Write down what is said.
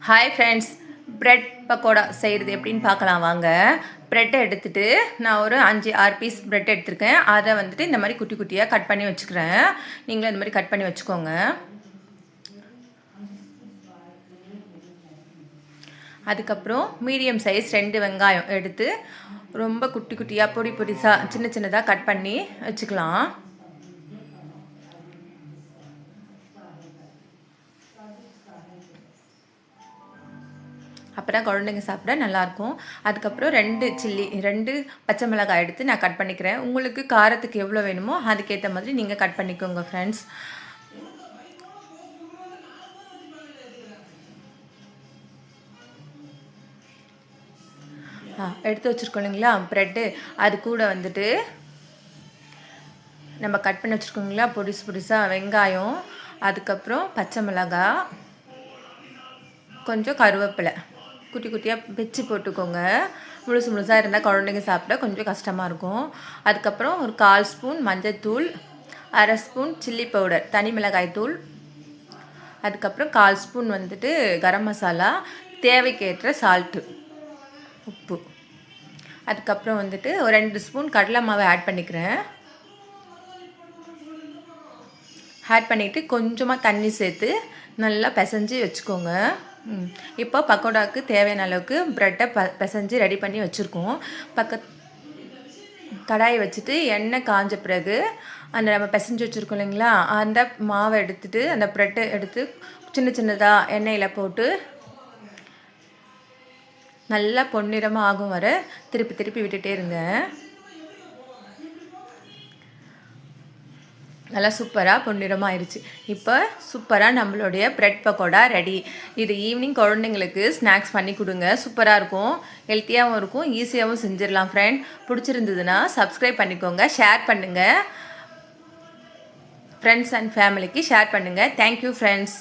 Hi friends, bread pakoda செய்கிறது எப்படின்னு பார்க்கலாம் வாங்க. ப்ரெட்டை எடுத்துகிட்டு நான் ஒரு 5-6 பீஸ் ப்ரெட் எடுத்துருக்கேன். அதை வந்துட்டு இந்த மாதிரி குட்டி குட்டியாக கட் பண்ணி வச்சுக்கிறேன். நீங்களும் இந்த மாதிரி கட் பண்ணி வச்சுக்கோங்க. அதுக்கப்புறம் மீடியம் சைஸ் 2 வெங்காயம் எடுத்து ரொம்ப குட்டி குட்டியாக பொடி பொடிசாக சின்ன சின்னதாக கட் பண்ணி வச்சுக்கலாம். அப்போ தான் குழந்தைங்க சாப்பிட நல்லாயிருக்கும். அதுக்கப்புறம் 2 பச்சை மிளகாய் எடுத்து நான் கட் பண்ணிக்கிறேன். உங்களுக்கு காரத்துக்கு எவ்வளோ வேணுமோ அதுக்கேற்ற மாதிரி நீங்கள் கட் பண்ணிக்கோங்க ஃப்ரெண்ட்ஸ். எடுத்து வச்சுருக்கோம் இல்லைங்களா ப்ரெட்டு, அது கூட வந்துட்டு நம்ம கட் பண்ணி வச்சுருக்கோங்களா பொடிசாக வெங்காயம், அதுக்கப்புறம் பச்சை மிளகாய், கொஞ்சம் கருவேப்பிலை குட்டி குட்டியாக பிச்சு போட்டுக்கோங்க. முழுசாக இருந்தால் குழந்தைங்க சாப்பிட கொஞ்சம் கஷ்டமாக இருக்கும். அதுக்கப்புறம் ஒரு 1/4 ஸ்பூன் மஞ்சள்தூள், 1/2 ஸ்பூன் சில்லி பவுடர் தனி மிளகாய் தூள், அதுக்கப்புறம் 1/4 ஸ்பூன் வந்துட்டு கரம் மசாலா, தேவைக்கேற்ற சால்ட்டு உப்பு, அதுக்கப்புறம் வந்துட்டு ஒரு 2 ஸ்பூன் கடலை மாவை ஆட் பண்ணிக்கிறேன். ஆட் பண்ணிவிட்டு கொஞ்சமாக தண்ணி சேர்த்து நல்லா பிசைஞ்சு வச்சுக்கோங்க. இப்போ பக்கோடாவுக்கு தேவையான அளவுக்கு ப்ரெட்டை பிசைஞ்சு ரெடி பண்ணி வச்சுருக்கோம். கடாயை வச்சுட்டு எண்ணெய் காஞ்ச பிறகு அந்த நம்ம பிசைஞ்சு வச்சுருக்கோம் இல்லைங்களா, அந்த மாவை எடுத்துகிட்டு அந்த ப்ரெட்டை எடுத்து சின்ன சின்னதாக எண்ணெயில் போட்டு நல்லா பொன்னிறமாக ஆகும் வர திருப்பி விட்டுட்டே இருங்க. நல்லா சூப்பராக பொன்னிறமாக ஆயிடுச்சு. இப்போ சூப்பராக நம்மளுடைய ப்ரெட் பக்கோடா ரெடி. இது ஈவினிங் குழந்தைங்களுக்கு ஸ்நாக்ஸ் பண்ணி கொடுங்க. சூப்பராக இருக்கும், ஹெல்த்தியாகவும் இருக்கும், ஈஸியாகவும் செஞ்சிடலாம். ஃப்ரெண்ட் பிடிச்சிருந்ததுன்னா சப்ஸ்கிரைப் பண்ணிக்கோங்க, ஷேர் பண்ணுங்கள், ஃப்ரெண்ட்ஸ் அண்ட் ஃபேமிலிக்கு ஷேர் பண்ணுங்கள். Thank you friends.